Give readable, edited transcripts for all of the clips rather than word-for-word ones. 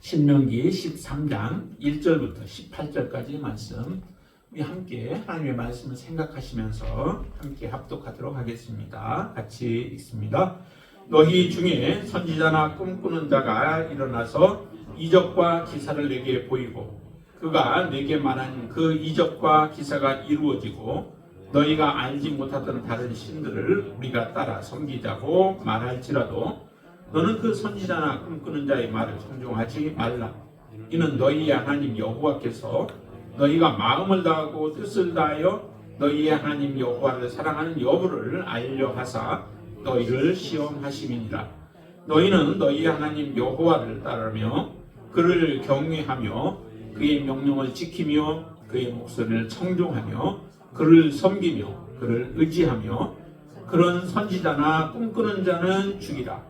신명기 13장 1절부터 18절까지 말씀 우리 함께 하나님의 말씀을 생각하시면서 함께 합독하도록 하겠습니다. 같이 읽습니다. 너희 중에 선지자나 꿈꾸는 자가 일어나서 이적과 기사를 내게 보이고 그가 내게 말한 그 이적과 기사가 이루어지고 너희가 알지 못하던 다른 신들을 우리가 따라 섬기자고 말할지라도 너는 그 선지자나 꿈꾸는 자의 말을 순종하지 말라. 이는 너희의 하나님 여호와께서 너희가 마음을 다하고 뜻을 다하여 너희의 하나님 여호와를 사랑하는 여부를 알려 하사 너희를 시험하심이니라. 너희는 너희의 하나님 여호와를 따르며 그를 경외하며 그의 명령을 지키며 그의 목소리를 청종하며 그를 섬기며 그를 의지하며 그런 선지자나 꿈꾸는 자는 죽이라.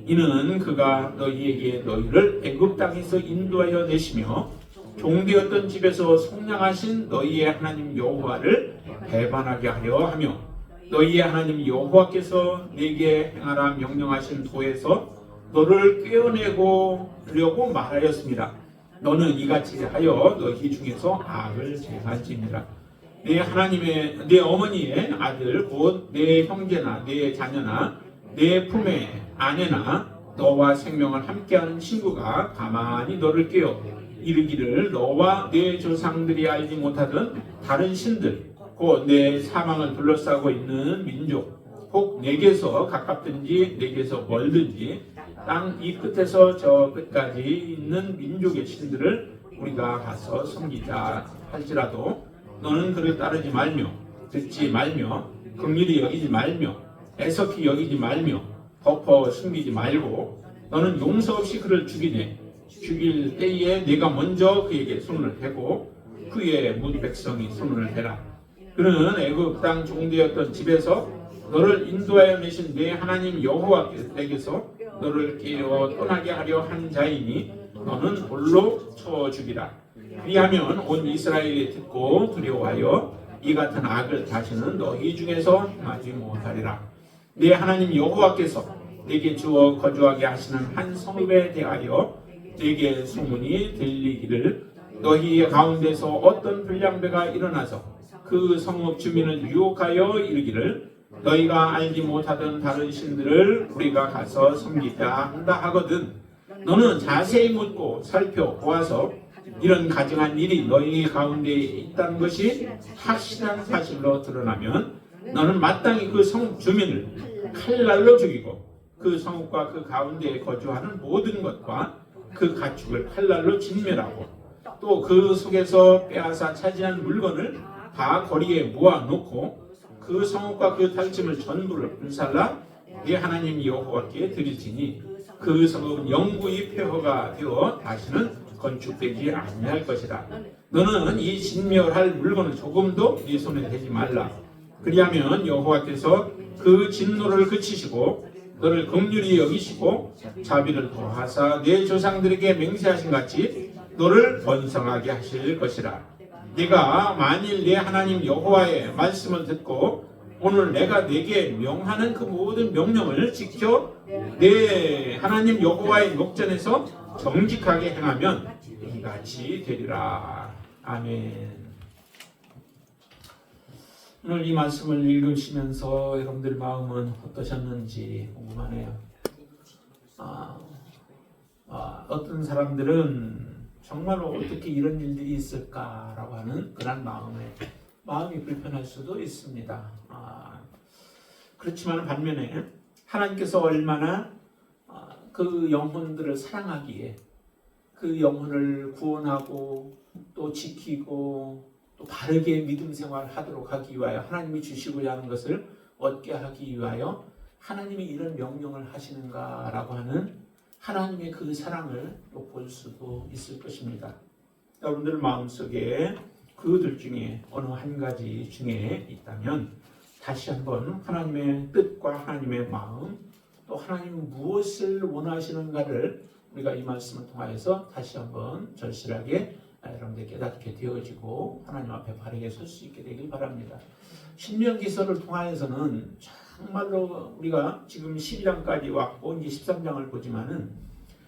이는 그가 너희에게 너희를 애굽 땅에서 인도하여 내시며 종되었던 집에서 속량하신 너희의 하나님 여호와를 배반하게 하려 하며 너희의 하나님 여호와께서 내게 행하라 명령하신 도에서 너를 꿰어내고려고 말하였습니다. 너는 이같이 하여 너희 중에서 악을 제하지니라. 내 어머니의 아들 곧 내 형제나 내 자녀나 내 품의 아내나 너와 생명을 함께하는 친구가 가만히 너를 깨어 이르기를 너와 내 조상들이 알지 못하던 다른 신들 곧 내 사망을 둘러싸고 있는 민족 혹 내게서 가깝든지 내게서 멀든지 땅 이 끝에서 저 끝까지 있는 민족의 신들을 우리가 가서 섬기자 할지라도 너는 그를 따르지 말며 듣지 말며 긍휼히 여기지 말며 애석히 여기지 말며 덮어 숨기지 말고 너는 용서 없이 그를 죽일 때에 내가 먼저 그에게 손을 대고 그의 문 백성이 손을 대라. 그는 애굽 땅 종되었던 집에서 너를 인도하여 내신 내 하나님 여호와께서 너를 깨어 떠나게 하려 한 자이니 너는 돌로 쳐 죽이라. 그리하면 온 이스라엘이 듣고 두려워하여 이 같은 악을 다시는 너희 중에서 행하지 못하리라. 내 하나님 여호와께서 내게 주어 거주하게 하시는 한 성읍에 대하여 내게 소문이 들리기를 너희 가운데서 어떤 불량배가 일어나서 그 성읍 주민을 유혹하여 이르기를 너희가 알지 못하던 다른 신들을 우리가 가서 섬기자 한다 하거든 너는 자세히 묻고 살펴보아서 이런 가증한 일이 너희 가운데 있다는 것이 확실한 사실로 드러나면 너는 마땅히 그 성읍 주민을 칼날로 죽이고 그 성읍과 그 가운데에 거주하는 모든 것과 그 가축을 칼날로 진멸하고 또 그 속에서 빼앗아 차지한 물건을 다 거리에 모아놓고 그 성읍과 그 탈짐을 전부를 불살라 네 하나님 여호와께 드릴지니 그 성읍은 영구히 폐허가 되어 다시는 건축되지 아니할 것이라. 너는 이 진멸할 물건을 조금도 네 손에 대지 말라. 그리하면 여호와께서 그 진노를 그치시고 너를 긍휼히 여기시고 자비를 더하사 내 조상들에게 맹세하신 같이 너를 번성하게 하실 것이라. 네가 만일 내 하나님 여호와의 말씀을 듣고 오늘 내가 네게 명하는 그 모든 명령을 지켜 내 하나님 여호와의 목전에서 정직하게 행하면 이같이 되리라. 아멘. 오늘 이 말씀을 읽으시면서 여러분들 마음은 어떠셨는지 궁금하네요. 어떤 사람들은 정말로 어떻게 이런 일들이 있을까라고 하는 그런 마음이 불편할 수도 있습니다. 그렇지만 반면에 하나님께서 얼마나 그 영혼들을 사랑하기에 그 영혼을 구원하고 또 지키고 또 바르게 믿음 생활하도록 하기 위하여 하나님이 주시고자 하는 것을 얻게 하기 위하여 하나님이 이런 명령을 하시는가라고 하는 하나님의 그 사랑을 또 볼 수도 있을 것입니다. 여러분들 마음속에 그들 중에 어느 한 가지 중에 있다면 다시 한번 하나님의 뜻과 하나님의 마음 또 하나님은 무엇을 원하시는가를 우리가 이 말씀을 통하여서 다시 한번 절실하게 여러분들 깨닫게 되어지고 하나님 앞에 바르게 설 수 있게 되길 바랍니다. 신명기서를 통하여서는 정말로 우리가 지금 12장까지 왔고 이제 13장을 보지만은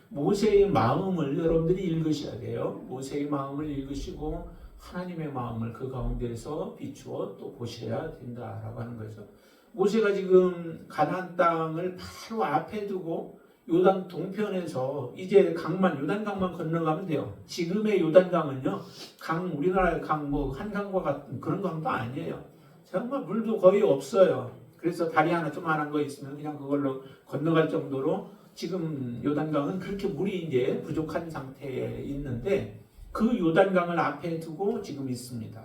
모세의 마음을 여러분들이 읽으셔야 돼요. 모세의 마음을 읽으시고 하나님의 마음을 그 가운데서 비추어 또 보셔야 된다라고 하는 거죠. 모세가 지금 가나안 땅을 바로 앞에 두고 요단 동편에서 이제 요단강만 건너가면 돼요. 지금의 요단강은요, 우리나라의 강, 한강과 같은 그런 강도 아니에요. 정말 물도 거의 없어요. 그래서 다리 하나 조그만한 거 있으면 그냥 그걸로 건너갈 정도로 지금 요단강은 그렇게 물이 이제 부족한 상태에 있는데 그 요단강을 앞에 두고 지금 있습니다.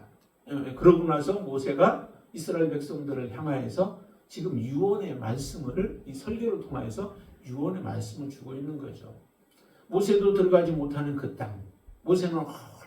그러고 나서 모세가 이스라엘 백성들을 향하여서 지금 유언의 말씀을 이 설교를 통해서 유언의 말씀을 주고 있는 거죠. 모세도 들어가지 못하는 그 땅, 모세는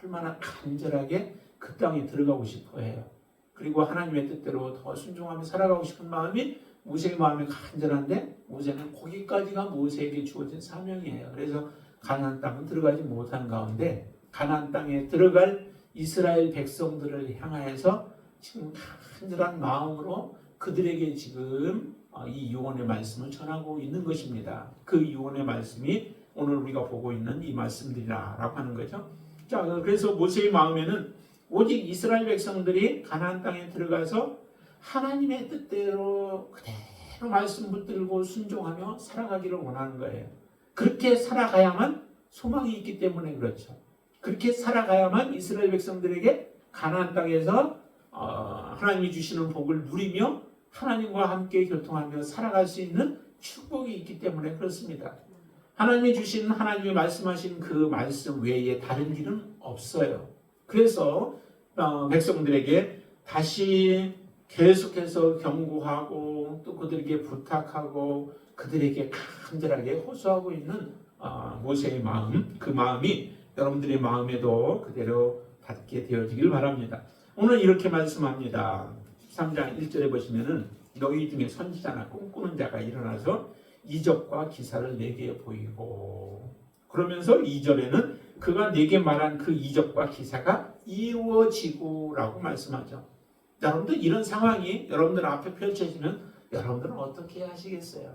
얼마나 간절하게 그 땅에 들어가고 싶어 해요. 그리고 하나님의 뜻대로 더 순종하며 살아가고 싶은 마음이 모세의 마음이 간절한데 모세는 거기까지가 모세에게 주어진 사명이에요. 그래서 가나안 땅은 들어가지 못하는 가운데 가나안 땅에 들어갈 이스라엘 백성들을 향하여서 지금 간절한 마음으로 그들에게 지금 이 유언의 말씀을 전하고 있는 것입니다. 그 유언의 말씀이 오늘 우리가 보고 있는 이 말씀들이라고 하는 거죠. 자, 그래서 모세의 마음에는 오직 이스라엘 백성들이 가나안 땅에 들어가서 하나님의 뜻대로 그대로 말씀 붙들고 순종하며 살아가기를 원하는 거예요. 그렇게 살아가야만 소망이 있기 때문에 그렇죠. 그렇게 살아가야만 이스라엘 백성들에게 가나안 땅에서 하나님이 주시는 복을 누리며 하나님과 함께 교통하며 살아갈 수 있는 축복이 있기 때문에 그렇습니다. 하나님이 주신 하나님이 말씀하신 그 말씀 외에 다른 길은 없어요. 그래서 백성들에게 다시 계속해서 경고하고 또 그들에게 부탁하고 그들에게 간절하게 호소하고 있는 모세의 마음, 그 마음이 여러분들의 마음에도 그대로 닿게 되어지길 바랍니다. 오늘 이렇게 말씀합니다. 13장 1절에 보시면은 너희 중에 선지자나 꿈꾸는 자가 일어나서 이적과 기사를 내게 보이고, 그러면서 2절에는 그가 내게 말한 그 이적과 기사가 이루어지고라고 말씀하죠. 여러분들 이런 상황이 여러분들 앞에 펼쳐지면 여러분들은 어떻게 하시겠어요?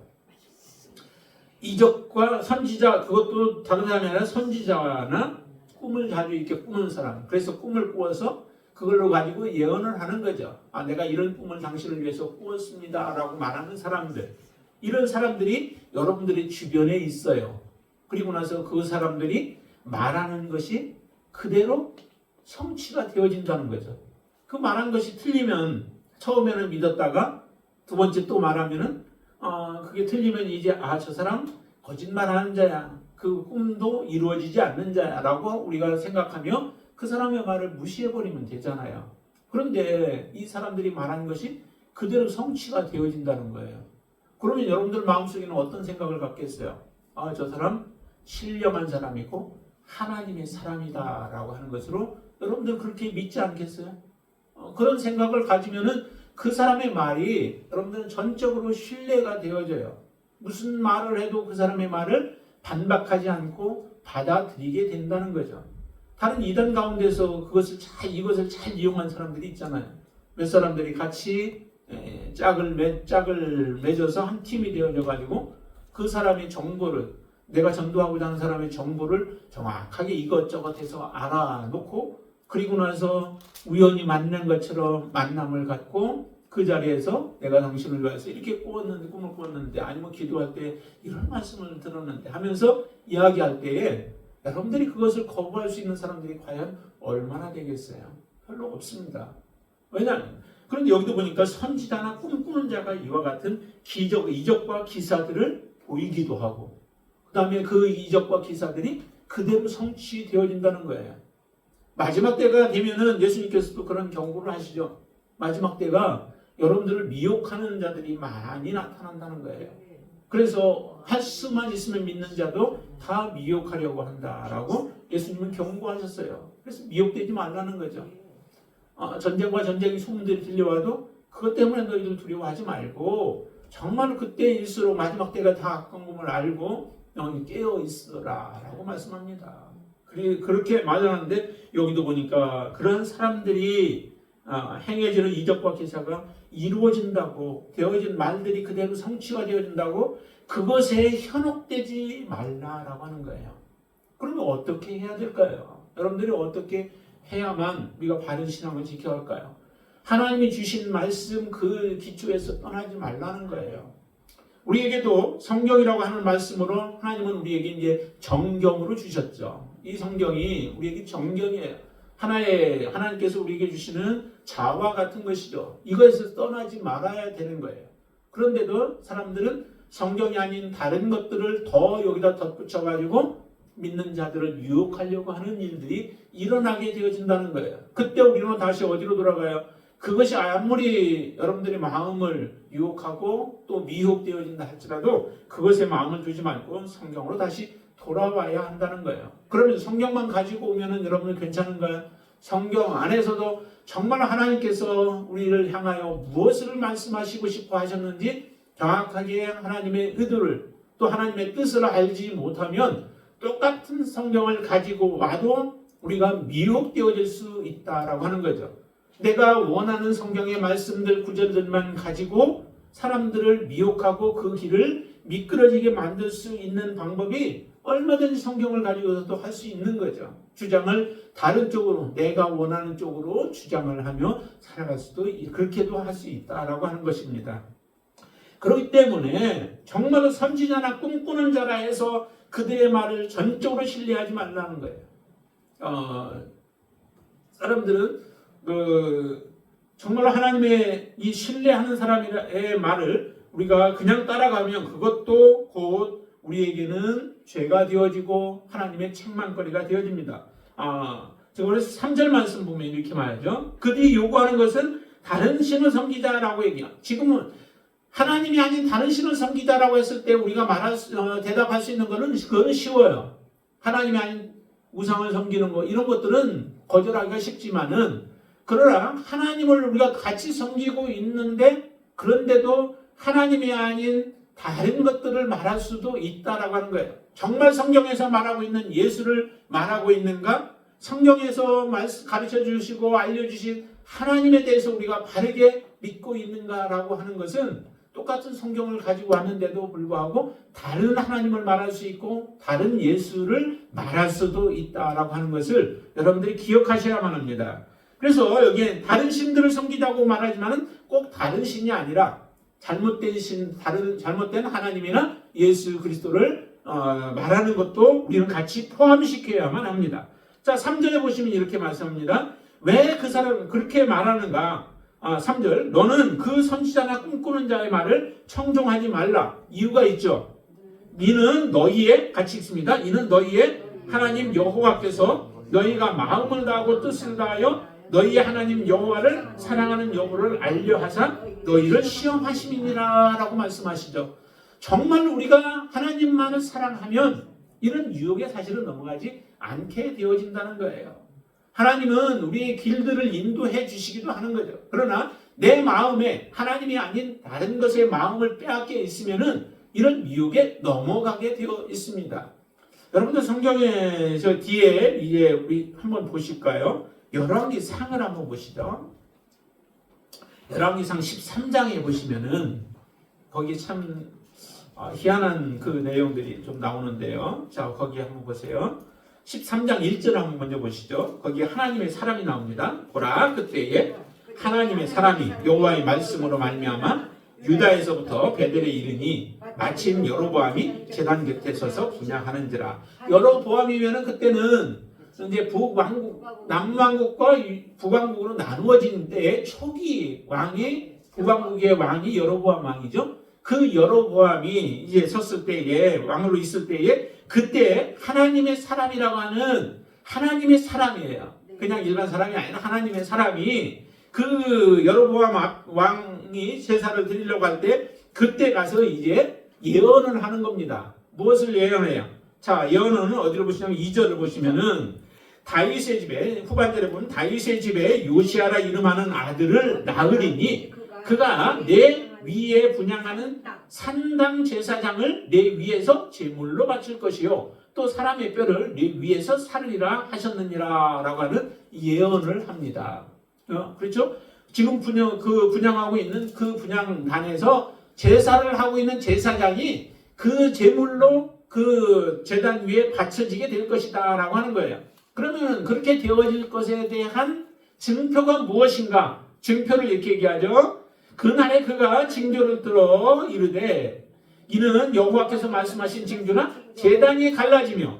이적과 선지자, 그것도 다른 사람이 아니라 선지자나 꿈을 자주 이렇게 꾸는 사람, 그래서 꿈을 꾸어서 그걸로 가지고 예언을 하는 거죠. 내가 이런 꿈을 당신을 위해서 꾸었습니다 라고 말하는 사람들, 이런 사람들이 여러분들의 주변에 있어요. 그리고 나서 그 사람들이 말하는 것이 그대로 성취가 되어진다는 거죠. 그 말한 것이 틀리면 처음에는 믿었다가 두 번째 또 말하면은 그게 틀리면 이제 저 사람 거짓말하는 자야, 그 꿈도 이루어지지 않는 자야 라고 우리가 생각하며 그 사람의 말을 무시해버리면 되잖아요. 그런데 이 사람들이 말한 것이 그대로 성취가 되어진다는 거예요. 그러면 여러분들 마음속에는 어떤 생각을 갖겠어요? 저 사람 신령한 사람이고 하나님의 사람이다 라고 하는 것으로 여러분들 그렇게 믿지 않겠어요? 그런 생각을 가지면은 그 사람의 말이 여러분들은 전적으로 신뢰가 되어져요. 무슨 말을 해도 그 사람의 말을 반박하지 않고 받아들이게 된다는 거죠. 다른 이단 가운데서 이것을 잘 이용한 사람들이 있잖아요. 몇 사람들이 같이 짝을 맺어서 한 팀이 되어져 가지고 그 사람의 정보를, 내가 전도하고자 하는 사람의 정보를 정확하게 이것저것 해서 알아놓고, 그리고 나서 우연히 만난 것처럼 만남을 갖고 그 자리에서 내가 당신을 위해서 이렇게 꿈을 꾸었는데, 아니면 기도할 때 이런 말씀을 들었는데 하면서 이야기할 때에 여러분들이 그것을 거부할 수 있는 사람들이 과연 얼마나 되겠어요? 별로 없습니다. 왜냐하면 그런데 여기도 보니까 선지자나 꿈꾸는 자가 이와 같은 이적과 기사들을 보이기도 하고, 그 다음에 그 이적과 기사들이 그대로 성취되어진다는 거예요. 마지막 때가 되면은 예수님께서도 그런 경고를 하시죠. 마지막 때가 여러분들을 미혹하는 자들이 많이 나타난다는 거예요. 그래서 할 수만 있으면 믿는 자도 다 미혹하려고 한다라고 예수님은 경고하셨어요. 그래서 미혹되지 말라는 거죠. 전쟁과 전쟁의 소문들이 들려와도 그것 때문에 너희들 두려워하지 말고 정말 그때일수록 마지막 때가 다 가까운 걸 알고 너희 깨어 있으라 라고 말씀합니다. 그렇게 말하는데 여기도 보니까 그런 사람들이 행해지는 이적과 기사가 이루어진다고, 되어진 말들이 그대로 성취가 되어진다고, 그것에 현혹되지 말라라고 하는 거예요. 그러면 어떻게 해야 될까요? 여러분들이 어떻게 해야만 우리가 바른 신앙을 지켜야 할까요? 하나님이 주신 말씀 그 기초에서 떠나지 말라는 거예요. 우리에게도 성경이라고 하는 말씀으로 하나님은 우리에게 이제 정경으로 주셨죠. 이 성경이 우리에게 정경이에요. 하나님께서 우리에게 주시는 자와 같은 것이죠. 이것에서 떠나지 말아야 되는 거예요. 그런데도 사람들은 성경이 아닌 다른 것들을 더 여기다 덧붙여가지고 믿는 자들을 유혹하려고 하는 일들이 일어나게 되어진다는 거예요. 그때 우리는 다시 어디로 돌아가요? 그것이 아무리 여러분들의 마음을 유혹하고 또 미혹되어진다 할지라도 그것에 마음을 두지 말고 성경으로 다시 돌아와야 한다는 거예요. 그러면 성경만 가지고 오면은 여러분은 괜찮은가요? 성경 안에서도 정말 하나님께서 우리를 향하여 무엇을 말씀하시고 싶어 하셨는지 정확하게 하나님의 의도를 또 하나님의 뜻을 알지 못하면 똑같은 성경을 가지고 와도 우리가 미혹되어질 수 있다라고 하는 거죠. 내가 원하는 성경의 말씀들, 구절들만 가지고 사람들을 미혹하고 그 길을 미끄러지게 만들 수 있는 방법이 얼마든지 성경을 가지고서도 할 수 있는 거죠. 주장을 다른 쪽으로, 내가 원하는 쪽으로 주장을 하며 살아갈 수도, 그렇게도 할 수 있다라고 하는 것입니다. 그렇기 때문에 정말로 선지자나 꿈꾸는 자라 해서 그들의 말을 전적으로 신뢰하지 말라는 거예요. 사람들은 정말 하나님의 이 신뢰하는 사람의 말을 우리가 그냥 따라가면 그것도 곧 우리에게는 죄가 되어지고 하나님의 책망거리가 되어집니다. 제가 그래서 3절 말씀 보면 이렇게 말하죠. 그들이 요구하는 것은 다른 신을 섬기자라고 얘기해요. 지금은 하나님이 아닌 다른 신을 섬기자라고 했을 때 우리가 대답할 수 있는 것은 그건 쉬워요. 하나님이 아닌 우상을 섬기는 거 이런 것들은 거절하기가 쉽지만은, 그러나 하나님을 우리가 같이 섬기고 있는데 그런데도 하나님이 아닌 다른 것들을 말할 수도 있다라고 하는 거예요. 정말 성경에서 말하고 있는 예수를 말하고 있는가? 성경에서 가르쳐 주시고 알려주신 하나님에 대해서 우리가 바르게 믿고 있는가라고 하는 것은 똑같은 성경을 가지고 왔는데도 불구하고 다른 하나님을 말할 수 있고 다른 예수를 말할 수도 있다라고 하는 것을 여러분들이 기억하셔야만 합니다. 그래서 여기에 다른 신들을 섬기자고 말하지만 꼭 다른 신이 아니라 잘못된 신, 잘못된 하나님이나 예수 그리스도를 말하는 것도 우리는 같이 포함시켜야만 합니다. 자, 3절에 보시면 이렇게 말씀합니다. 왜 그 사람은 그렇게 말하는가? 3절, 너는 그 선지자나 꿈꾸는 자의 말을 청종하지 말라. 이유가 있죠. 이는 너희의, 같이 읽습니다. 이는 너희의 하나님 여호와께서 너희가 마음을 다하고 뜻을 다하여 너희의 하나님 여호와를 사랑하는 여부를 알려하사 너희를 시험하심이니라 라고 말씀하시죠. 정말 우리가 하나님만을 사랑하면 이런 유혹에 사실은 넘어가지 않게 되어진다는 거예요. 하나님은 우리의 길들을 인도해 주시기도 하는 거죠. 그러나 내 마음에 하나님이 아닌 다른 것에 마음을 빼앗겨 있으면은 이런 미혹에 넘어가게 되어 있습니다. 여러분들 성경에서 뒤에 이제 우리 한번 보실까요? 열왕기상을 한번 보시죠. 열왕기상 13장에 보시면은 거기 참 희한한 그 내용들이 좀 나오는데요. 자, 거기 한번 보세요. 13장 1절 한번 먼저 보시죠. 거기 하나님의 사람이 나옵니다. 보라, 그때에 하나님의 사람이 여호와의 말씀으로 말미암아 유다에서부터 베델에 이르니 마침 여로보암이 제단 곁에 서서 분향하는지라. 여로보암이면은 그때는 이제 남왕국과 북왕국으로 나누어진 때에 초기 왕이, 북왕국의 왕이 여로보암 왕이죠. 그 여로보암이 이제 섰을 때에, 왕으로 있을 때에, 그때 하나님의 사람이라고 하는 하나님의 사람이에요. 그냥 일반 사람이 아니라 하나님의 사람이 그 여로보암 왕이 제사를 드리려고 할 때 그때 가서 이제 예언을 하는 겁니다. 무엇을 예언해요? 자, 예언은 어디로 보시냐면 2절을 보시면은 다윗의 집에, 후반절에 보면 다윗의 집에 요시아라 이름하는 아들을 낳으리니 그가 내 위에 분향하는 산당 제사장을 내 위에서 제물로 바칠 것이요 또 사람의 뼈를 내 위에서 살으리라 하셨느니라 라고 하는 예언을 합니다. 그렇죠? 지금 분양하고 있는 그 분양단에서 제사를 하고 있는 제사장이 그 제물로 그 제단 위에 바쳐지게 될 것이다 라고 하는 거예요. 그러면 그렇게 되어질 것에 대한 증표가 무엇인가? 증표를 이렇게 얘기하죠. 그날에 그가 징조를 들어 이르되 이는 여호와께서 말씀하신 징조나 제단이 갈라지며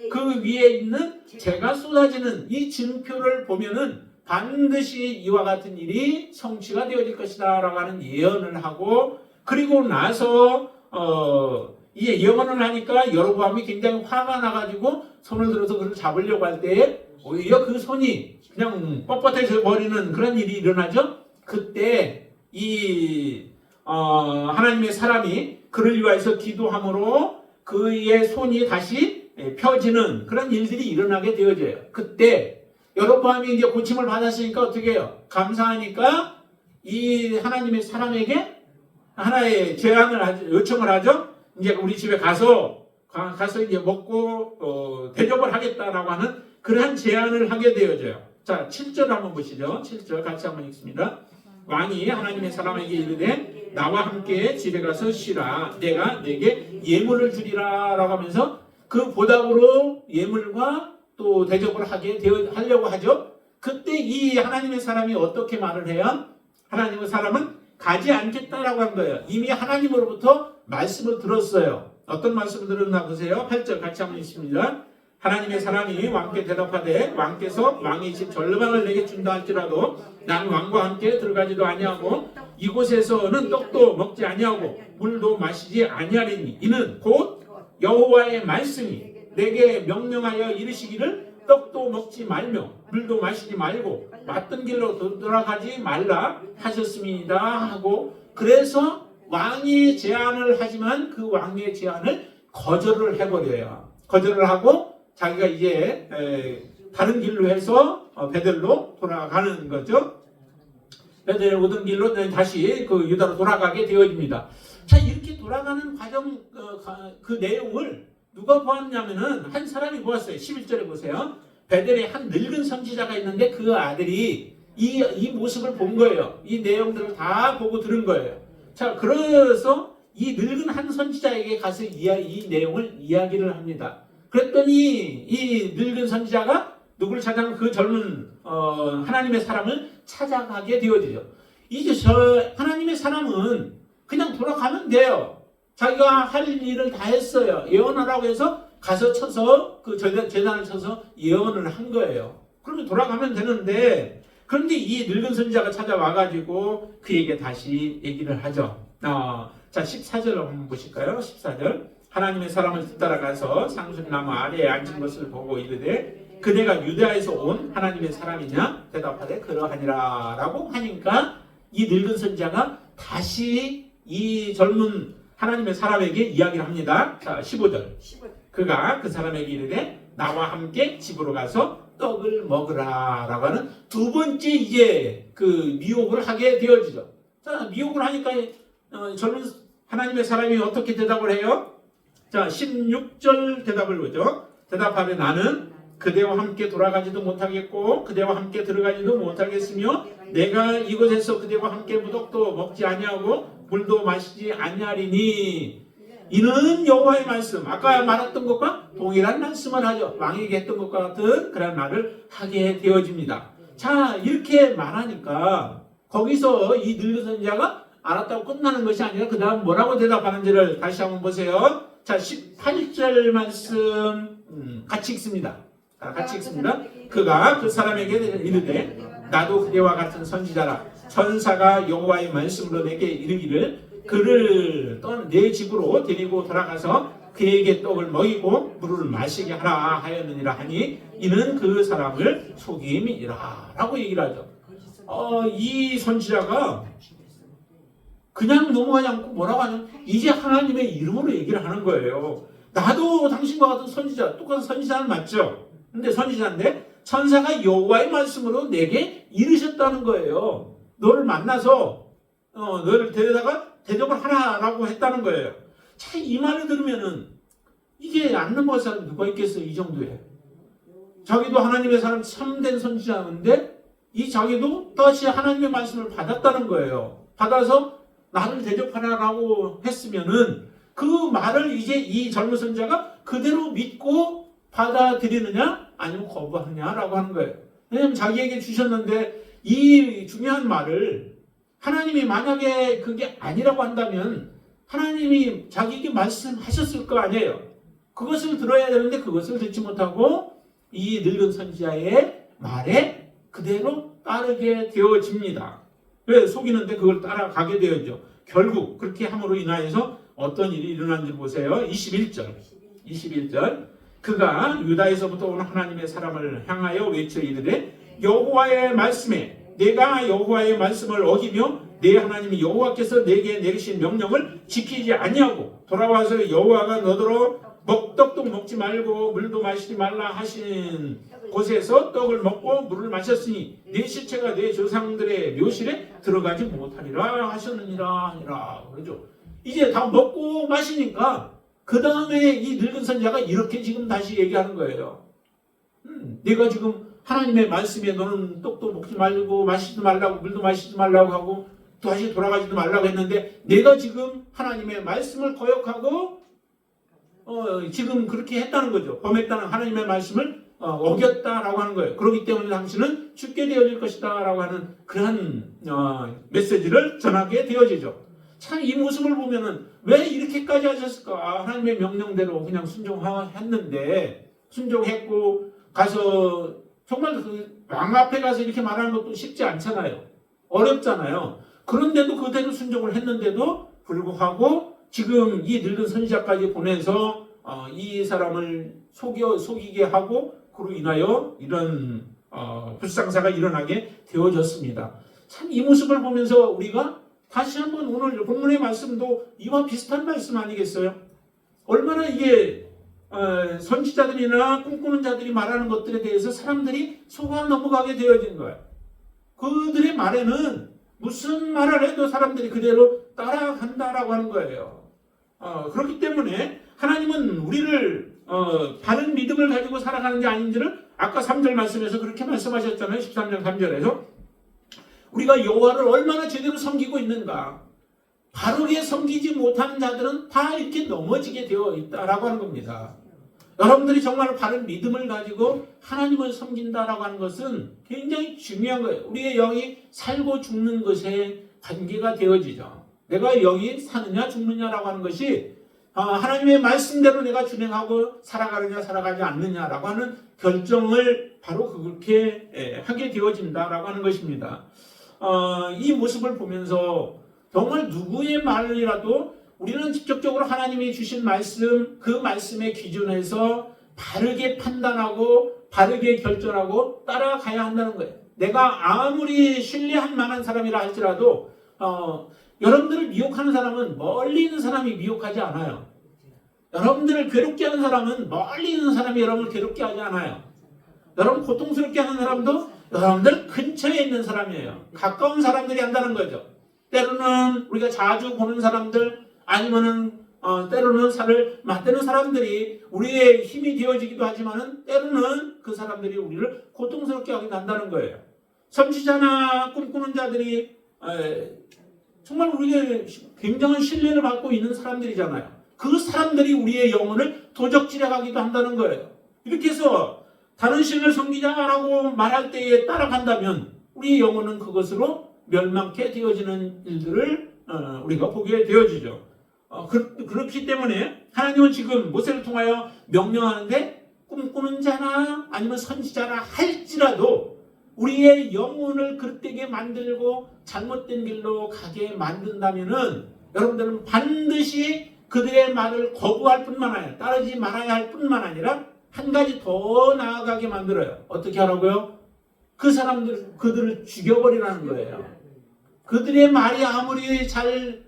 그 위에 있는 재가 쏟아지는 이 증표를 보면은 반드시 이와 같은 일이 성취가 되어질 것이다 라고 하는 예언을 하고, 그리고 나서 이제 예언을 하니까 여로보암이 굉장히 화가 나가지고 손을 들어서 그를 잡으려고 할 때 오히려 그 손이 그냥 뻣뻣해져 버리는 그런 일이 일어나죠. 그때 이 하나님의 사람이 그를 위하여서 기도함으로 그의 손이 다시 펴지는 그런 일들이 일어나게 되어져요. 그때 여로보암이 이제 고침을 받았으니까 어떻게 해요? 감사하니까 이 하나님의 사람에게 하나의 제안을 요청을 하죠. 이제 우리 집에 가서 이제 먹고 대접을 하겠다라고 하는 그러한 제안을 하게 되어져요. 자, 7절 한번 보시죠. 7절 같이 한번 읽습니다. 왕이 하나님의 사람에게 이르되 나와 함께 집에 가서 쉬라. 내가 내게 예물을 주리라 라고 하면서 그 보답으로 예물과 또 대접을 하려고 하죠. 그때 이 하나님의 사람이 어떻게 말을 해요? 하나님의 사람은 가지 않겠다라고 한 거예요. 이미 하나님으로부터 말씀을 들었어요. 어떤 말씀을 들었나 보세요. 8절 같이 한번 읽습니다. 하나님의 사람이 왕께 대답하되 왕께서 왕의 집 절반을 내게 준다 할지라도 나는 왕과 함께 들어가지도 아니하고 이곳에서는 떡도 먹지 아니하고 물도 마시지 아니하리니 이는 곧 여호와의 말씀이 내게 명령하여 이르시기를 떡도 먹지 말며 물도 마시지 말고 맞던 길로 돌아가지 말라 하셨습니다 하고, 그래서 왕이 제안을 하지만 그 왕의 제안을 거절을 해버려요. 거절을 하고 자기가 이제 다른 길로 해서 베델로 돌아가는 거죠. 베델 오던 길로 다시 그 유다로 돌아가게 되어집니다. 자, 이렇게 돌아가는 과정 그 내용을 누가 보았냐면은 한 사람이 보았어요. 11절에 보세요. 베델에 한 늙은 선지자가 있는데 그 아들이 이 모습을 본 거예요. 이 내용들을 다 보고 들은 거예요. 자, 그래서 이 늙은 한 선지자에게 가서 이 내용을 이야기를 합니다. 그랬더니 이 늙은 선지자가 누구를 찾아가면 그 젊은 하나님의 사람을 찾아가게 되어지죠. 이제 하나님의 사람은 그냥 돌아가면 돼요. 자기가 할 일을 다 했어요. 예언하라고 해서 가서 쳐서 그 제단을 쳐서 예언을 한 거예요. 그러면 돌아가면 되는데, 그런데 이 늙은 선지자가 찾아와가지고 그에게 다시 얘기를 하죠. 자, 14절 한번 보실까요? 14절. 하나님의 사람을 뒤따라가서 상수리나무 아래에 앉은 것을 보고 이르되 그대가 유다에서 온 하나님의 사람이냐? 대답하되 그러하니라 라고 하니까 이 늙은 선지자가 다시 이 젊은 하나님의 사람에게 이야기를 합니다. 자, 15절. 그가 그 사람에게 이르되 나와 함께 집으로 가서 떡을 먹으라 라고 하는 두 번째 이제 그 미혹을 하게 되어지죠. 자, 미혹을 하니까 젊은 하나님의 사람이 어떻게 대답을 해요? 자, 16절 대답을 보죠. 대답하되 나는 그대와 함께 돌아가지도 못하겠고 그대와 함께 들어가지도 못하겠으며 내가 이곳에서 그대와 함께 무덕도 먹지 아니하고 물도 마시지 아니하리니 이는 여호와의 말씀, 아까 말했던 것과 동일한 말씀을 하죠. 왕에게 했던 것과 같은 그런 말을 하게 되어집니다. 자, 이렇게 말하니까 거기서 이 늙은 선지자가 알았다고 끝나는 것이 아니라 그 다음 뭐라고 대답하는지를 다시 한번 보세요. 자, 18절 말씀 같이 읽습니다. 같이 읽습니다. 그가 그 사람에게 이르되 나도 그대와 같은 선지자라. 천사가 여호와의 말씀으로 내게 이르기를 그를 내 집으로 데리고 돌아가서 그에게 떡을 먹이고 물을 마시게 하라 하였느니라 하니 이는 그 사람을 속임이라 라고 얘기를 하죠. 이 선지자가 그냥 넘어가지 않고 뭐라고 하냐면 이제 하나님의 이름으로 얘기를 하는 거예요. 나도 당신과 같은 선지자, 똑같은 선지자는 맞죠? 근데 선지자인데 천사가 여호와의 말씀으로 내게 이르셨다는 거예요. 너를 만나서 너를 데려다가 대접을 하라라고 했다는 거예요. 자, 이 말을 들으면은 이게 안 넘어갈 사람 누가 있겠어요? 이 정도에. 자기도 하나님의 사람 참된 선지자인데 이 자기도 다시 하나님의 말씀을 받았다는 거예요. 받아서 나를 대접하라고 했으면은 그 말을 이제 이 젊은 선자가 그대로 믿고 받아들이느냐 아니면 거부하느냐라고 하는 거예요. 왜냐하면 자기에게 주셨는데 이 중요한 말을 하나님이 만약에 그게 아니라고 한다면 하나님이 자기에게 말씀하셨을 거 아니에요. 그것을 들어야 되는데 그것을 듣지 못하고 이 늙은 선지자의 말에 그대로 따르게 되어집니다. 왜 속이는데 그걸 따라가게 되었죠. 결국 그렇게 함으로 인하여서 어떤 일이 일어난지 보세요. 21절 그가 유다에서부터 온 하나님의 사람을 향하여 외쳐 이르되 여호와의 말씀에 내가 여호와의 말씀을 어기며 내 하나님 여호와께서 내게 내리신 명령을 지키지 아니하고 돌아와서 여호와가 너더러 떡도 먹지 말고 물도 마시지 말라 하신 곳에서 떡을 먹고 물을 마셨으니 내 시체가 내 조상들의 묘실에 들어가지 못하리라 하셨느니라. 그렇죠? 이제 다 먹고 마시니까 그 다음에 이 늙은 선자가 이렇게 지금 다시 얘기하는 거예요. 내가 지금 하나님의 말씀에 너는 떡도 먹지 말고 마시지 말라고 물도 마시지 말라고 하고 다시 돌아가지도 말라고 했는데 내가 지금 하나님의 말씀을 거역하고 지금 그렇게 했다는 거죠. 범했다는 하나님의 말씀을 어겼다라고 하는 거예요. 그렇기 때문에 당신은 죽게 되어질 것이다 라고 하는 그런 메시지를 전하게 되어지죠. 참 이 모습을 보면은 왜 이렇게까지 하셨을까? 하나님의 명령대로 그냥 순종했는데 순종했고 가서 정말 그 왕 앞에 가서 이렇게 말하는 것도 쉽지 않잖아요. 어렵잖아요. 그런데도 그대로 순종을 했는데도 불구하고 지금 이 늙은 선지자까지 보내서 이 사람을 속이게 하고 그로 인하여 이런 불상사가 일어나게 되어졌습니다. 참 이 모습을 보면서 우리가 다시 한번 오늘 본문의 말씀도 이와 비슷한 말씀 아니겠어요? 얼마나 이게 선지자들이나 꿈꾸는 자들이 말하는 것들에 대해서 사람들이 속아 넘어가게 되어진 거예요. 그들의 말에는 무슨 말을 해도 사람들이 그대로 따라간다라고 하는 거예요. 그렇기 때문에 하나님은 우리를 바른 믿음을 가지고 살아가는 게 아닌지를 아까 3절 말씀에서 그렇게 말씀하셨잖아요. 13장 3절에서 우리가 여호와를 얼마나 제대로 섬기고 있는가. 바르게 섬기지 못하는 자들은 다 이렇게 넘어지게 되어 있다라고 하는 겁니다. 여러분들이 정말 바른 믿음을 가지고 하나님을 섬긴다라고 하는 것은 굉장히 중요한 거예요. 우리의 영이 살고 죽는 것에 관계가 되어지죠. 내가 영이 사느냐 죽느냐라고 하는 것이 하나님의 말씀대로 내가 준행하고 살아가느냐 살아가지 않느냐라고 하는 결정을 바로 그렇게 하게 되어진다라고 하는 것입니다. 이 모습을 보면서 정말 누구의 말이라도 우리는 직접적으로 하나님이 주신 말씀, 그 말씀의 기준에서 바르게 판단하고 바르게 결정하고 따라가야 한다는 거예요. 내가 아무리 신뢰할 만한 사람이라 할지라도 여러분들을 미혹하는 사람은 멀리 있는 사람이 미혹하지 않아요. 여러분들을 괴롭게 하는 사람은 멀리 있는 사람이 여러분을 괴롭게 하지 않아요. 여러분 고통스럽게 하는 사람도 여러분들 근처에 있는 사람이에요. 가까운 사람들이 한다는 거죠. 때로는 우리가 자주 보는 사람들 아니면은 때로는 살을 맞대는 사람들이 우리의 힘이 되어지기도 하지만은 때로는 그 사람들이 우리를 고통스럽게 하기도 한다는 거예요. 선지자나 꿈꾸는 자들이 정말 우리의 굉장한 신뢰를 받고 있는 사람들이잖아요. 그 사람들이 우리의 영혼을 도적질해가기도 한다는 거예요. 이렇게 해서 다른 신을 섬기자라고 말할 때에 따라간다면 우리의 영혼은 그것으로 멸망케 되어지는 일들을 우리가 보게 되어지죠. 그렇기 때문에 하나님은 지금 모세를 통하여 명령하는데 꿈꾸는 자나 아니면 선지자나 할지라도 우리의 영혼을 그릇되게 만들고 잘못된 길로 가게 만든다면은 여러분들은 반드시 그들의 말을 거부할 뿐만 아니라 따르지 말아야 할 뿐만 아니라 한 가지 더 나아가게 만들어요. 어떻게 하라고요? 그 사람들 그들을 죽여버리라는 거예요. 그들의 말이 아무리 잘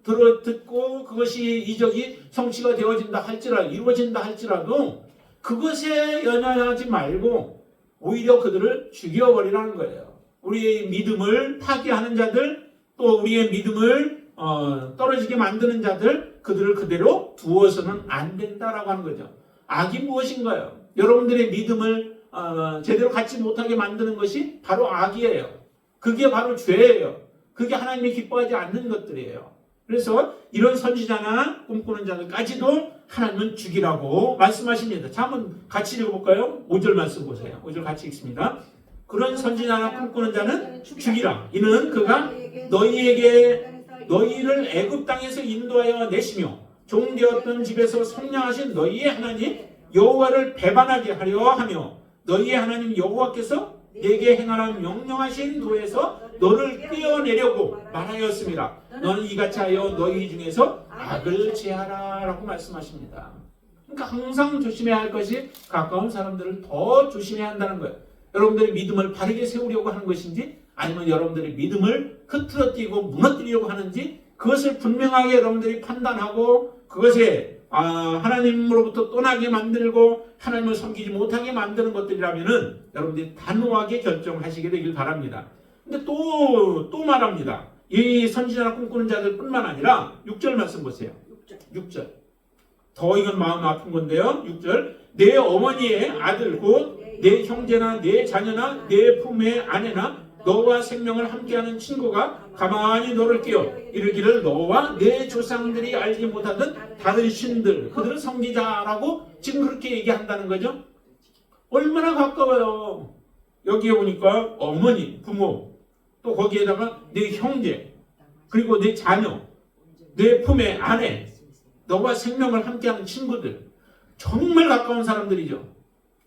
듣고 그것이 이적이 성취가 되어진다 할지라도 이루어진다 할지라도 그것에 연연하지 말고 오히려 그들을 죽여버리라는 거예요. 우리의 믿음을 파괴하는 자들 또 우리의 믿음을 떨어지게 만드는 자들 그들을 그대로 두어서는 안 된다라고 하는 거죠. 악이 무엇인가요? 여러분들의 믿음을 제대로 갖지 못하게 만드는 것이 바로 악이에요. 그게 바로 죄예요. 그게 하나님이 기뻐하지 않는 것들이에요. 그래서 이런 선지자나 꿈꾸는 자들까지도 하나님은 죽이라고 말씀하십니다. 자, 한번 같이 읽어볼까요? 5절 말씀 보세요. 5절 같이 읽습니다. 그런 선지자나 꿈꾸는 자는 죽이라. 이는 그가 너희를 애굽 땅에서 인도하여 내시며 종되었던 집에서 성량하신 너희의 하나님 여호와를 배반하게 하려 하며 너희의 하나님 여호와께서 내게 행하라 명령하신 도에서 너를 떼어내려고 말하였습니다. 너는 이같이 하여 너희 중에서 악을 제하라 라고 말씀하십니다. 그러니까 항상 조심해야 할 것이 가까운 사람들을 더 조심해야 한다는 거예요. 여러분들의 믿음을 바르게 세우려고 하는 것인지 아니면 여러분들의 믿음을 흐트러뜨리고 무너뜨리려고 하는지 그것을 분명하게 여러분들이 판단하고 그것에 하나님으로부터 떠나게 만들고 하나님을 섬기지 못하게 만드는 것들이라면은 여러분들이 단호하게 결정하시게 되길 바랍니다. 근데 또 말합니다. 이 선지자나 꿈꾸는 자들 뿐만 아니라 6절 말씀 보세요. 6절. 더 이건 마음 아픈 건데요. 6절. 내 어머니의 아들 곧 내 형제나 내 자녀나 내 품의 아내나 너와 생명을 함께하는 친구가 가만히 너를 끼어 이르기를 너와 내 조상들이 알지 못하던 다른 신들 그들은 성기자라고 지금 그렇게 얘기한다는 거죠. 얼마나 가까워요. 여기에 보니까 어머니, 부모 또 거기에다가 내 형제 그리고 내 자녀 내 품의 아내 너와 생명을 함께하는 친구들 정말 가까운 사람들이죠.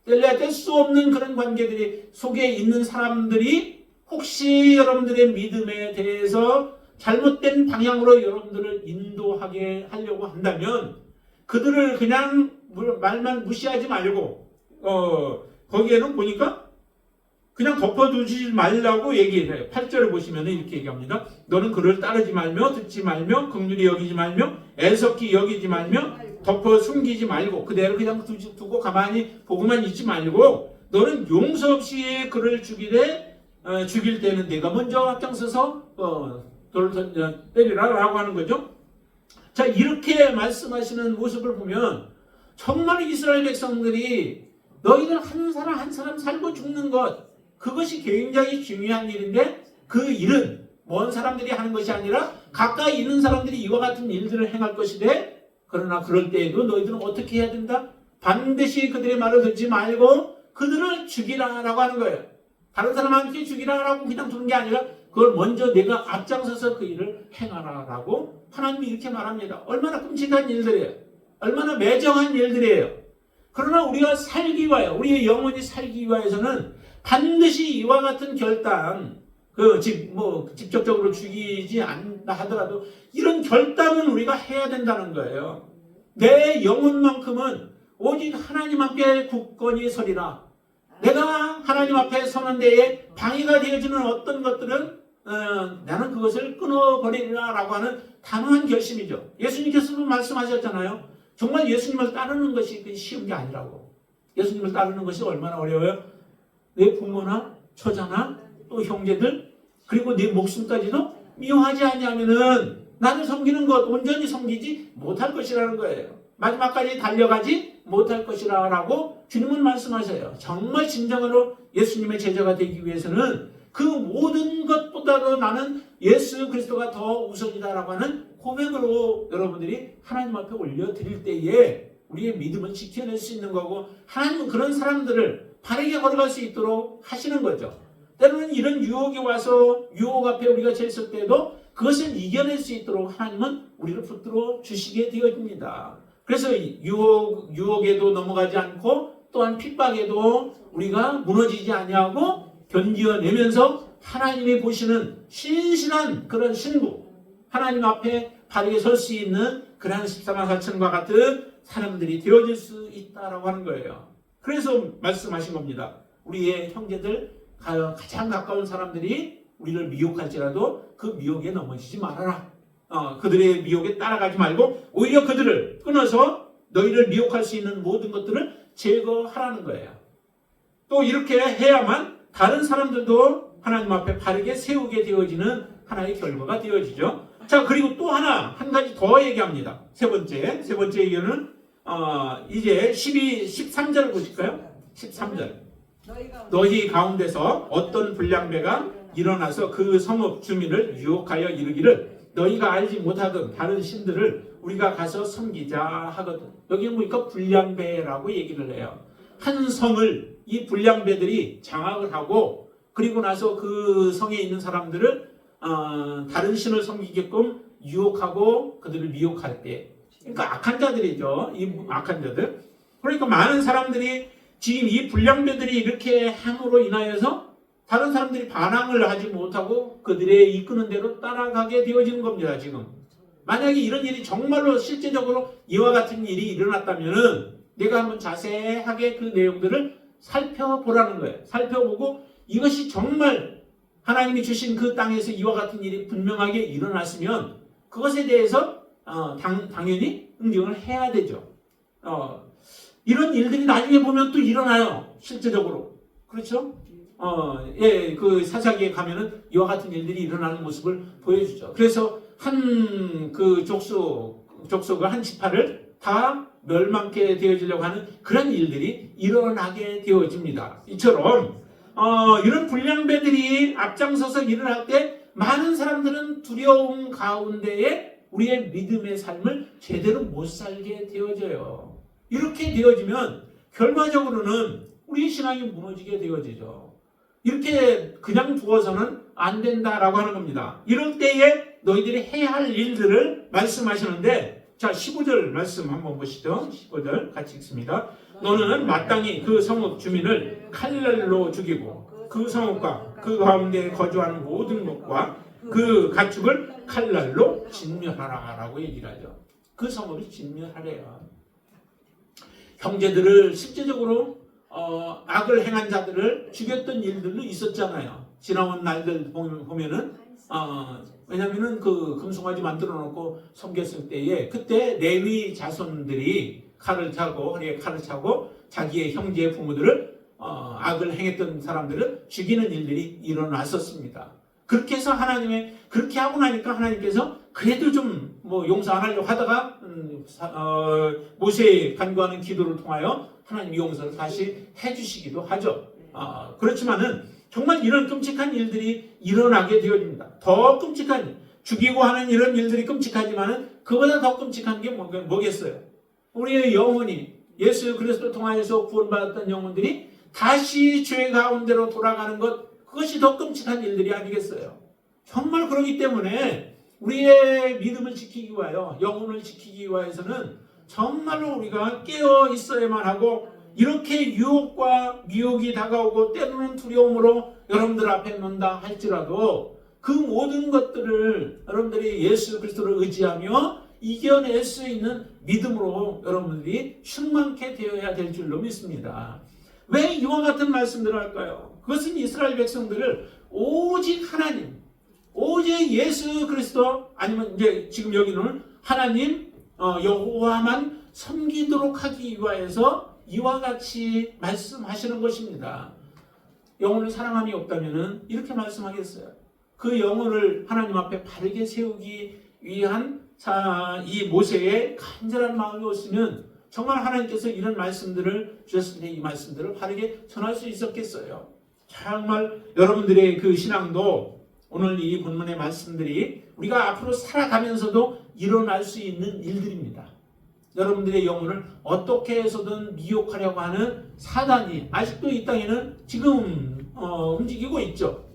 뗄래야 뗄 수 없는 그런 관계들이 속에 있는 사람들이 혹시 여러분들의 믿음에 대해서 잘못된 방향으로 여러분들을 인도하게 하려고 한다면 그들을 그냥 말만 무시하지 말고 거기에는 보니까 그냥 덮어두지 말라고 얘기해요. 8절을 보시면 이렇게 얘기합니다. 너는 그를 따르지 말며 듣지 말며 긍휼히 여기지 말며 애석히 여기지 말며 덮어 숨기지 말고 그대로 그냥 두고 가만히 보고만 있지 말고 너는 용서 없이 그를 죽일 때는 내가 먼저 앞장서서 돌을 때리라 라고 하는 거죠. 자, 이렇게 말씀하시는 모습을 보면 정말 이스라엘 백성들이 너희들 한 사람 한 사람 살고 죽는 것 그것이 굉장히 중요한 일인데 그 일은 먼 사람들이 하는 것이 아니라 가까이 있는 사람들이 이와 같은 일들을 행할 것이되 그러나 그럴 때에도 너희들은 어떻게 해야 된다? 반드시 그들의 말을 듣지 말고 그들을 죽이라라고 하는 거예요. 다른 사람한테 죽이라라고 그냥 두는 게 아니라 그걸 먼저 내가 앞장서서 그 일을 행하라라고 하나님이 이렇게 말합니다. 얼마나 끔찍한 일들이에요. 얼마나 매정한 일들이에요. 그러나 우리가 살기 위하여 우리의 영혼이 살기 위하여서는 반드시 이와 같은 결단 직접적으로 죽이지 않다 하더라도 이런 결단은 우리가 해야 된다는 거예요. 내 영혼만큼은 오직 하나님 앞에 굳건히 서리라. 내가 하나님 앞에 서는 데에 방해가 되어지는 어떤 것들은 나는 그것을 끊어버리리라 라고 하는 단호한 결심이죠. 예수님께서도 말씀하셨잖아요. 정말 예수님을 따르는 것이 쉬운 게 아니라고. 예수님을 따르는 것이 얼마나 어려워요. 내 부모나 처자나 또 형제들 그리고 내 목숨까지도 미워하지 아니하면은 나를 섬기는 것 온전히 섬기지 못할 것이라는 거예요. 마지막까지 달려가지 못할 것이라고 주님은 말씀하셔요. 정말 진정으로 예수님의 제자가 되기 위해서는 그 모든 것보다도 나는 예수 그리스도가 더 우선이다라고 하는 고백으로 여러분들이 하나님 앞에 올려드릴 때에 우리의 믿음을 지켜낼 수 있는 거고 하나님은 그런 사람들을 바르게 걸어갈 수 있도록 하시는 거죠. 때로는 이런 유혹이 와서 유혹 앞에 우리가 서 있을 때도 그것을 이겨낼 수 있도록 하나님은 우리를 붙들어 주시게 되어집니다. 그래서 유혹에도 넘어가지 않고 또한 핍박에도 우리가 무너지지 아니하고 견디어내면서 하나님이 보시는 신실한 그런 신부 하나님 앞에 바르게 설 수 있는 그러한 14만 4천과 같은 사람들이 되어질 수 있다라고 하는 거예요. 그래서 말씀하신 겁니다. 우리의 형제들 가장 가까운 사람들이 우리를 미혹할지라도 그 미혹에 넘어지지 말아라. 그들의 미혹에 따라가지 말고 오히려 그들을 끊어서 너희를 미혹할 수 있는 모든 것들을 제거하라는 거예요. 또 이렇게 해야만 다른 사람들도 하나님 앞에 바르게 세우게 되어지는 하나의 결과가 되어지죠. 자, 그리고 또 한 가지 더 얘기합니다. 세 번째 얘기는 이제 13절을 보실까요? 13절. 너희 가운데서 어떤 불량배가 일어나서 그 성읍 주민을 유혹하여 이르기를 너희가 알지 못하던 다른 신들을 우리가 가서 섬기자 하거든. 여기는 보니까 불량배라고 얘기를 해요. 한 성을 이 불량배들이 장악을 하고 그리고 나서 그 성에 있는 사람들을 다른 신을 섬기게끔 유혹하고 그들을 미혹할 때, 그러니까 악한 자들이죠. 이 악한 자들. 그러니까 많은 사람들이 지금 이 불량배들이 이렇게 함으로 인하여서 다른 사람들이 반항을 하지 못하고 그들의 이끄는 대로 따라가게 되어지는 겁니다. 지금 만약에 이런 일이 정말로 실제적으로 이와 같은 일이 일어났다면은 내가 한번 자세하게 그 내용들을 살펴보라는 거예요. 살펴보고 이것이 정말 하나님이 주신 그 땅에서 이와 같은 일이 분명하게 일어났으면 그것에 대해서 당연히 응징을 해야 되죠. 이런 일들이 나중에 보면 또 일어나요. 실제적으로. 그렇죠? 예, 그 사사기에 가면은 이와 같은 일들이 일어나는 모습을 보여주죠. 그래서 한 그 족속과 한 지파를 다 멸망케 되어지려고 하는 그런 일들이 일어나게 되어집니다. 이처럼 이런 불량배들이 앞장서서 일을 할 때 많은 사람들은 두려움 가운데에 우리의 믿음의 삶을 제대로 못 살게 되어져요. 이렇게 되어지면 결과적으로는 우리의 신앙이 무너지게 되어지죠. 이렇게 그냥 두어서는 안 된다라고 하는 겁니다. 이럴 때에 너희들이 해야 할 일들을 말씀하시는데, 자 15절 말씀 한번 보시죠. 15절 같이 읽습니다. 너는 마땅히 그 성읍 주민을 칼날로 죽이고 그 성읍과 그 가운데 거주하는 모든 것과 그 가축을 칼날로 진멸하라 라고 얘기를 하죠. 그 성읍을 진멸하래요. 형제들을 실제적으로 악을 행한 자들을 죽였던 일들도 있었잖아요. 지나온 날들 보면은 왜냐면은 그 금송아지 만들어 놓고 섬겼을 때에 그때 레위 자손들이 칼을 차고 허리에 칼을 차고 자기의 형제의 부모들을 악을 행했던 사람들을 죽이는 일들이 일어났었습니다. 그렇게 해서 그렇게 하고 나니까 하나님께서 그래도 좀 용서 안 하려고 하다가 모세의 간구하는 기도를 통하여 하나님 용서를 다시 해주시기도 하죠. 그렇지만은 정말 이런 끔찍한 일들이 일어나게 되어집니다. 더 끔찍한 일, 죽이고 하는 이런 일들이 끔찍하지만은 그보다 더 끔찍한 게 뭐겠어요? 우리의 영혼이 예수 그리스도 통하여서 구원받았던 영혼들이 다시 죄 가운데로 돌아가는 것, 그것이 더 끔찍한 일들이 아니겠어요? 정말 그렇기 때문에 우리의 믿음을 지키기 위하여, 영혼을 지키기 위해서는 정말로 우리가 깨어 있어야만 하고, 이렇게 유혹과 미혹이 다가오고 때로는 두려움으로 여러분들 앞에 논다 할지라도 그 모든 것들을 여러분들이 예수 그리스도를 의지하며 이겨낼 수 있는 믿음으로 여러분들이 충만케 되어야 될 줄로 믿습니다. 왜 이와 같은 말씀들을 할까요? 그것은 이스라엘 백성들을 오직 하나님, 오직 예수 그리스도, 아니면 이제 지금 여기는 하나님 여호와만 섬기도록 하기 위하여서 이와 같이 말씀하시는 것입니다. 영혼을 사랑함이 없다면 이렇게 말씀하겠어요. 그 영혼을 하나님 앞에 바르게 세우기 위한 이 모세의 간절한 마음이었으면 정말 하나님께서 이런 말씀들을 주셨을 때 이 말씀들을 바르게 전할 수 있었겠어요. 정말 여러분들의 그 신앙도 오늘 이 본문의 말씀들이 우리가 앞으로 살아가면서도 일어날 수 있는 일들입니다. 여러분들의 영혼을 어떻게 해서든 미혹하려고 하는 사단이 아직도 이 땅에는 지금 움직이고 있죠.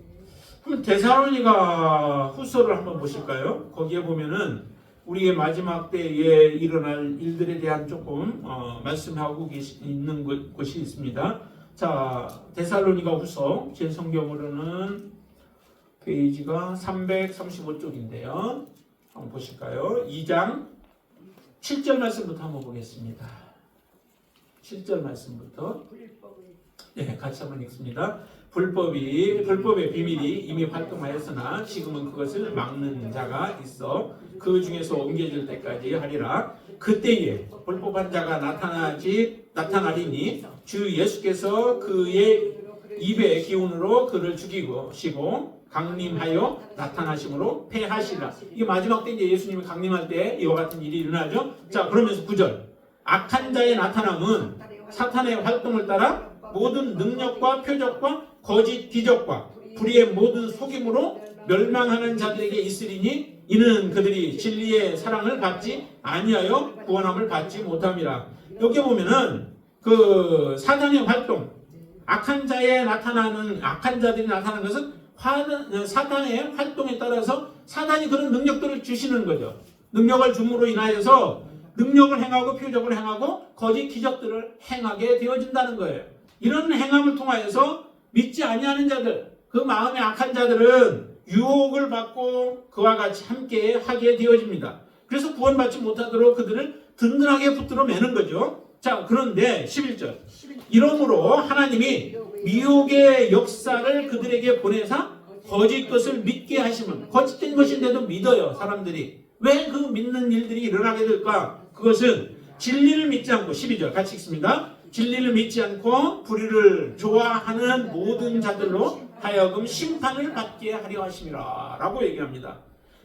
그럼 데살로니가 후서를 한번 보실까요? 거기에 보면은 우리의 마지막 때에 일어날 일들에 대한 조금 말씀하고 있는 곳이 있습니다. 자, 데살로니가 후서 제 성경으로는 페이지가 335쪽인데요. 한번 보실까요? 2장 7절 말씀부터 한번 보겠습니다. 7절 말씀부터 같이 한번 읽습니다. 불법의 비밀이 이미 활동하였으나 지금은 그것을 막는 자가 있어 그 중에서 옮겨질 때까지 하리라. 그때에 불법한 자가 나타나리니 주 예수께서 그의 입의 기운으로 그를 죽이시고 강림하여 나타나심으로 패하시라. 이게 마지막 때 이제 예수님이 강림할 때 이와 같은 일이 일어나죠. 자, 그러면서 9절 악한 자의 나타남은 사탄의 활동을 따라 모든 능력과 표적과 거짓 기적과 불의의 모든 속임으로 멸망하는 자들에게 있으리니 이는 그들이 진리의 사랑을 받지 아니하여 구원함을 받지 못함이라. 여기 보면은 그 사단의 활동, 악한 자들이 나타나는 것은 사단의 활동에 따라서 사단이 그런 능력들을 주시는 거죠. 능력을 줌으로 인하여서 능력을 행하고 표적을 행하고 거짓 기적들을 행하게 되어진다는 거예요. 이런 행함을 통하여서 믿지 아니하는 자들, 그 마음에 악한 자들은 유혹을 받고 그와 같이 함께 하게 되어집니다. 그래서 구원받지 못하도록 그들을 든든하게 붙들어 매는 거죠. 자, 그런데 11절. 이러므로 하나님이 미혹의 역사를 그들에게 보내사 거짓 것을 믿게 하시면, 거짓된 것인데도 믿어요, 사람들이. 왜 그 믿는 일들이 일어나게 될까? 그것은 진리를 믿지 않고, 12절 같이 읽습니다. 진리를 믿지 않고 불의를 좋아하는 모든 자들로 하여금 심판을 받게 하려 하심이라 라고 얘기합니다.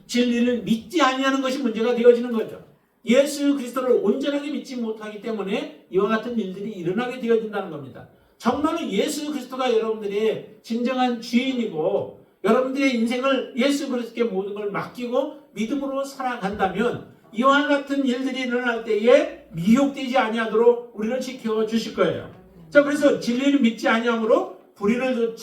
진리를 믿지 아니하는 것이 문제가 되어지는 거죠. 예수 그리스도를 온전하게 믿지 못하기 때문에 이와 같은 일들이 일어나게 되어진다는 겁니다. 정말로 예수 그리스도가 여러분들의 진정한 주인이고 여러분들의 인생을 예수 그리스도께 모든 걸 맡기고 믿음으로 살아간다면 이와 같은 일들이 일어날 때에 미혹되지 아니하도록 우리를 지켜주실 거예요. 자, 그래서 진리를 믿지 아니함으로 불의를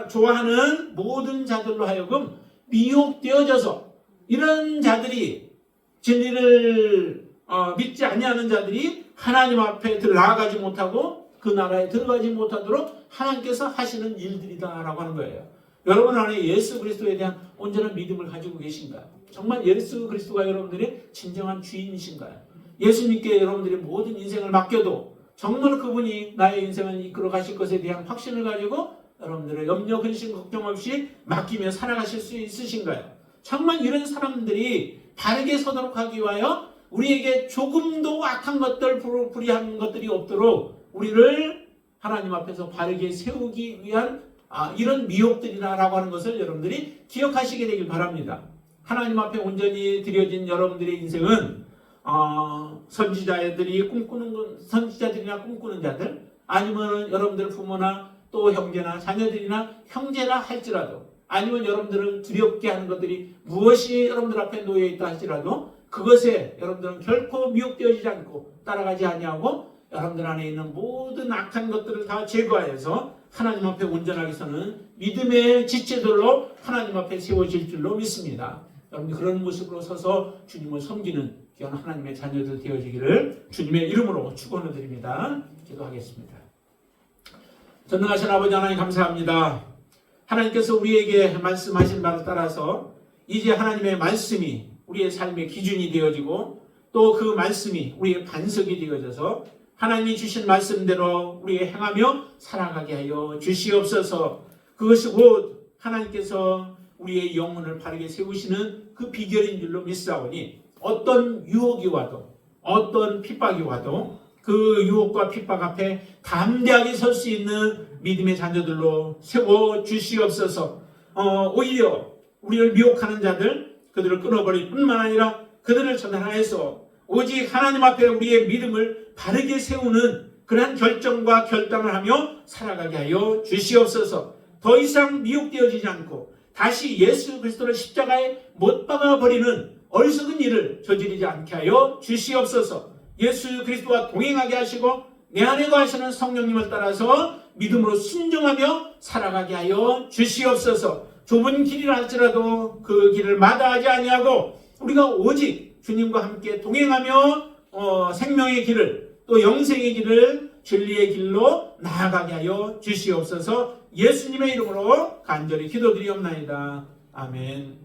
좋아하는 모든 자들로 하여금 미혹되어져서 이런 자들이 진리를 믿지 아니하는 자들이 하나님 앞에 나아가지 못하고 그 나라에 들어가지 못하도록 하나님께서 하시는 일들이다라고 하는 거예요. 여러분 안에 예수 그리스도에 대한 온전한 믿음을 가지고 계신가요? 정말 예수 그리스도가 여러분들의 진정한 주인이신가요? 예수님께 여러분들의 모든 인생을 맡겨도 정말 그분이 나의 인생을 이끌어 가실 것에 대한 확신을 가지고 여러분들의 염려, 근심, 걱정 없이 맡기며 살아가실 수 있으신가요? 정말 이런 사람들이 바르게 서도록 하기 위하여 우리에게 조금도 악한 것들, 불의한 것들이 없도록 우리를 하나님 앞에서 바르게 세우기 위한 이런 미혹들이라고 하는 것을 여러분들이 기억하시게 되길 바랍니다. 하나님 앞에 온전히 드려진 여러분들의 인생은 선지자들이나 꿈꾸는 자들, 아니면 여러분들 부모나 또 형제나 자녀들이나 형제라 할지라도, 아니면 여러분들을 두렵게 하는 것들이 무엇이 여러분들 앞에 놓여 있다 할지라도 그것에 여러분들은 결코 미혹되어지지 않고 따라가지 아니하고 여러분들 안에 있는 모든 악한 것들을 다 제거하여서 하나님 앞에 온전하게 서는 믿음의 지체들로 하나님 앞에 세워질 줄로 믿습니다. 여러분들 그런 모습으로 서서 주님을 섬기는 귀한 하나님의 자녀들 되어지기를 주님의 이름으로 축원을 드립니다. 기도하겠습니다. 전능하신 아버지 하나님 감사합니다. 하나님께서 우리에게 말씀하신 바를 따라서 이제 하나님의 말씀이 우리의 삶의 기준이 되어지고 또 그 말씀이 우리의 반석이 되어져서 하나님이 주신 말씀대로 우리가 행하며 살아가게 하여 주시옵소서. 그것이 곧 하나님께서 우리의 영혼을 바르게 세우시는 그 비결인 줄로 믿사오니 어떤 유혹이 와도 어떤 핍박이 와도 그 유혹과 핍박 앞에 담대하게 설 수 있는 믿음의 자녀들로 세워 주시옵소서. 오히려 우리를 미혹하는 자들, 그들을 끊어버릴 뿐만 아니라 그들을 전환하여서 오직 하나님 앞에 우리의 믿음을 바르게 세우는 그러한 결정과 결단을 하며 살아가게 하여 주시옵소서. 더 이상 미혹되어지지 않고 다시 예수 그리스도를 십자가에 못 박아버리는 어리석은 일을 저지르지 않게 하여 주시옵소서. 예수 그리스도와 동행하게 하시고 내 안에 거하시는 성령님을 따라서 믿음으로 순종하며 살아가게 하여 주시옵소서. 좁은 길이라 할지라도 그 길을 마다하지 아니하고 우리가 오직 주님과 함께 동행하며 생명의 길을 또 영생의 길을 진리의 길로 나아가게 하여 주시옵소서. 예수님의 이름으로 간절히 기도드리옵나이다. 아멘.